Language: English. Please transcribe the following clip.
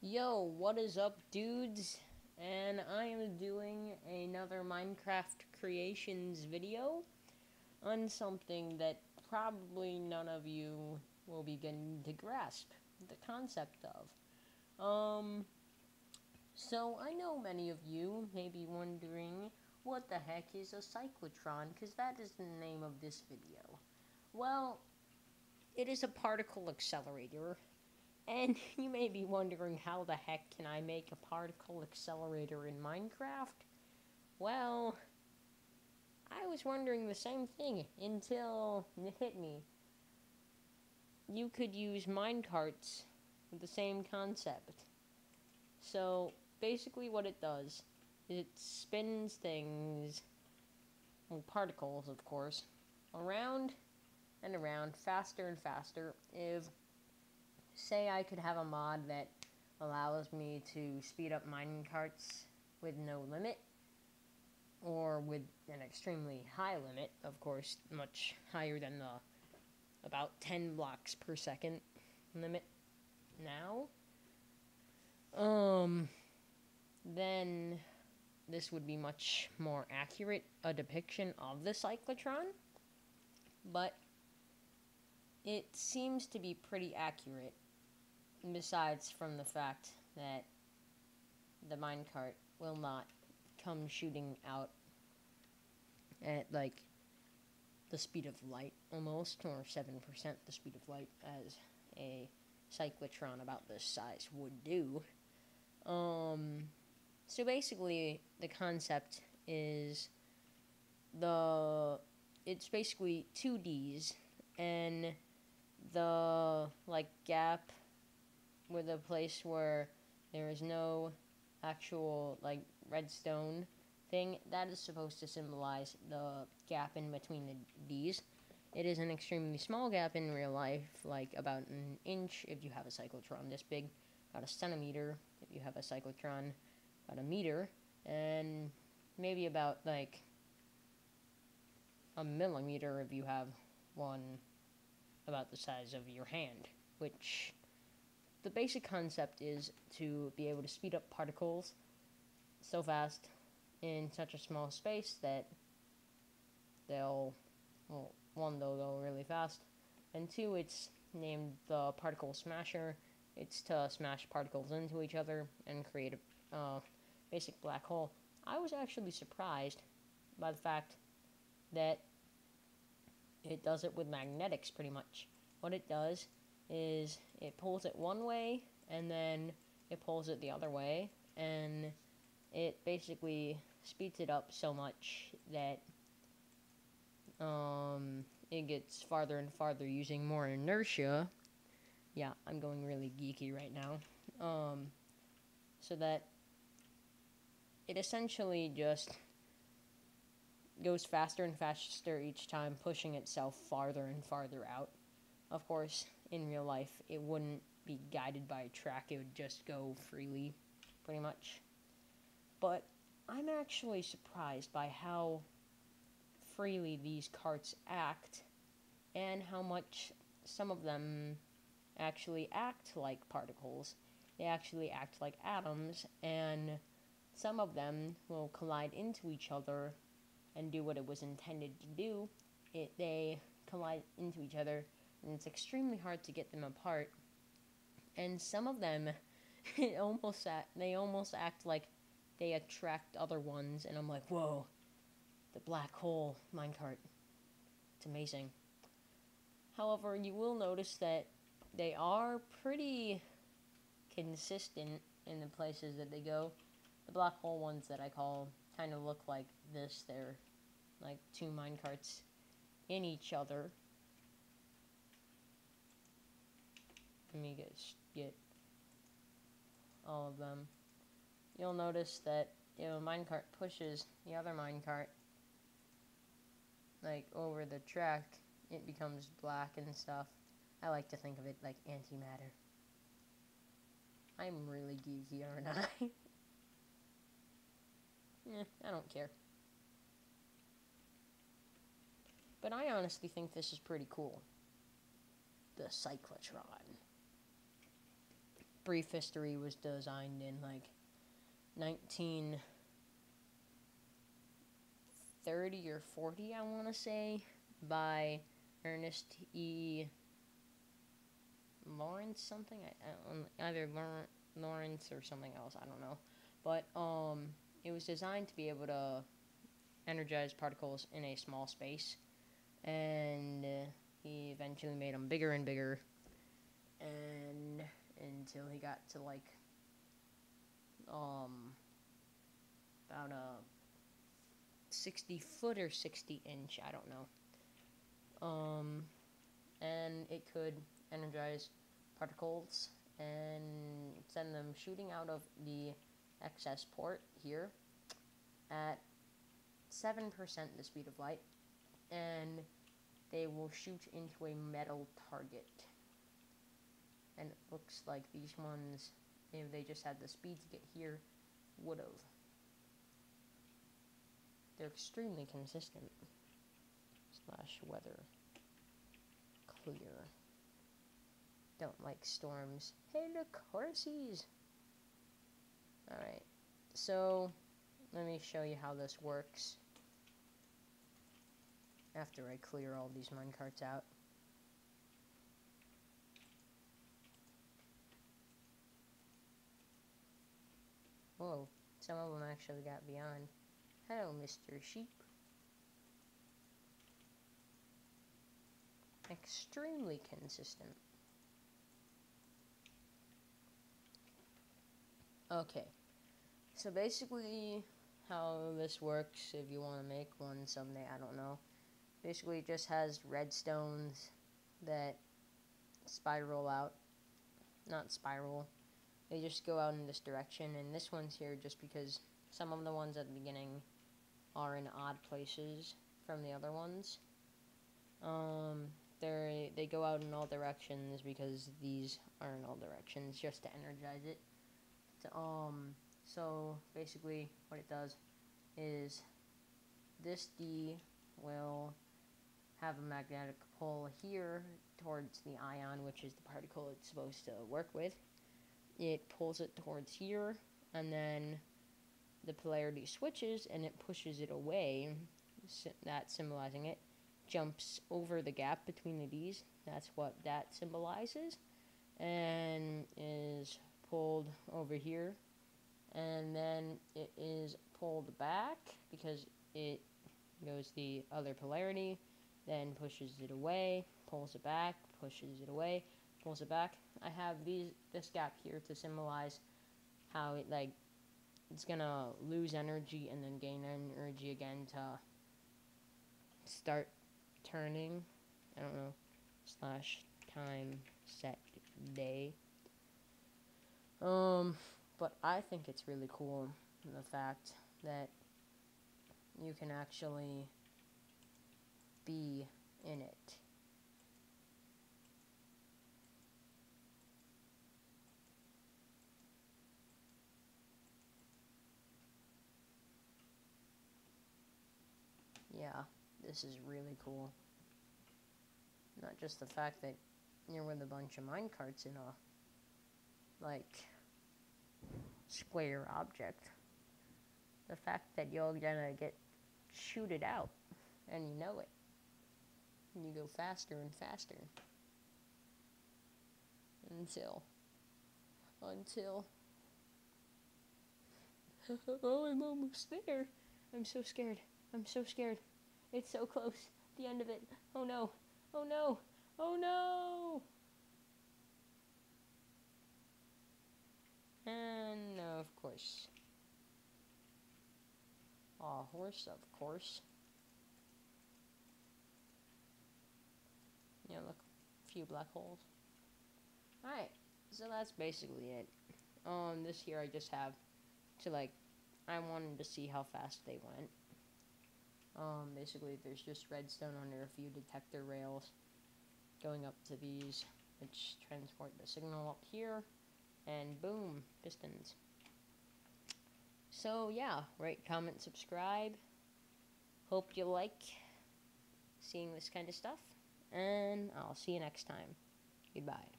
Yo, what is up, dudes? And I am doing another Minecraft Creations video on something that probably none of you will begin to grasp the concept of. So I know many of you may be wondering what the heck is a cyclotron, because that is the name of this video. Well, it is a particle accelerator. And you may be wondering, how the heck can I make a particle accelerator in Minecraft? Well, I was wondering the same thing until it hit me. You could use minecarts with the same concept. So, basically what it does, it spins things, well, particles of course, around and around, faster and faster. If, say, I could have a mod that allows me to speed up minecarts with no limit, or with an extremely high limit, of course, much higher than the about 10 blocks per second limit now, then this would be much more accurate a depiction of the cyclotron, but it seems to be pretty accurate, besides from the fact that the minecart will not come shooting out at like the speed of light almost, or 7% the speed of light, as a cyclotron about this size would do. So basically the concept is it's basically 2Ds, and the like gap with a place where there is no actual like redstone thing, that is supposed to symbolize the gap in between the D's. It is an extremely small gap in real life, like about an inch if you have a cyclotron this big, about a centimeter if you have a cyclotron about a meter, and maybe about like a millimeter if you have one about the size of your hand, which the basic concept is to be able to speed up particles so fast in such a small space that they'll, well, one, they'll go really fast, and two, it's named the particle smasher. It's to smash particles into each other and create a basic black hole. I was actually surprised by the fact that it does it with magnetics pretty much. What it does is it pulls it one way and then it pulls it the other way, and it basically speeds it up so much that it gets farther and farther using more inertia. Yeah, I'm going really geeky right now. So that it essentially just goes faster and faster each time, pushing itself farther and farther out. Of course, in real life, it wouldn't be guided by a track, it would just go freely, pretty much. But I'm actually surprised by how freely these carts act, and how much some of them actually act like particles. They actually act like atoms, and some of them will collide into each other and do what it was intended to do. They collide into each other, and it's extremely hard to get them apart. And some of them, they almost act like they attract other ones, and I'm like, whoa, the black hole minecart. It's amazing. However, you will notice that they are pretty consistent in the places that they go. The black hole ones that I call kind of look like this. They're like two minecarts in each other. Let me get all of them. You'll notice that if a minecart pushes the other minecart like over the track, it becomes black and stuff. I like to think of it like antimatter. I'm really geeky, aren't I? I don't care. But I honestly think this is pretty cool. The cyclotron. brief history, was designed in like 1930 or 40, I want to say, by Ernest E. Lawrence something. Either Lawrence or something else. I don't know, but it was designed to be able to energize particles in a small space, and he eventually made them bigger and bigger, and until he got to like about a 60-foot or 60-inch, I don't know. And it could energize particles and send them shooting out of the excess port here at 7% the speed of light, and they will shoot into a metal target. And it looks like these ones, if they just had the speed to get here, would have. They're extremely consistent. / weather. Clear. Don't like storms. Hey, look, horsies! Alright, so let me show you how this works after I clear all these minecarts out. Whoa, some of them actually got beyond. Hello, Mr. Sheep. Extremely consistent. Okay, so basically how this works, if you want to make one someday, I don't know. Basically it just has redstones that spiral out. Not spiral. They just go out in this direction, and this one's here just because some of the ones at the beginning are in odd places from the other ones. They go out in all directions because these are in all directions just to energize it. So basically what it does is this D will have a magnetic pull here towards the ion, which is the particle it's supposed to work with. It pulls it towards here, and then the polarity switches and it pushes it away, that symbolizing it, jumps over the gap between the D's, that's what that symbolizes, and is pulled over here, and then it is pulled back because it goes the other polarity, then pushes it away, pulls it back, pushes it away, pulls it back. I have this gap here to symbolize how it's gonna lose energy and then gain energy again to start turning. I don't know, / time set day. But I think it's really cool, the fact that you can actually be in it. Yeah, this is really cool. Not just the fact that you're with a bunch of minecarts in a, square object. The fact that you're gonna get shooted out, and you know it. And you go faster and faster. Until. Oh, I'm almost there. I'm so scared. It's so close. The end of it. Oh no. Oh no. Oh no. And of course. Aw, horse, of course. Yeah, look. A few black holes. Alright. So that's basically it. This here I just have to I wanted to see how fast they went. Basically there's just redstone under a few detector rails going up to these, which transport the signal up here, and boom, pistons. So yeah, rate, comment, subscribe. Hope you like seeing this kind of stuff, and I'll see you next time. Goodbye.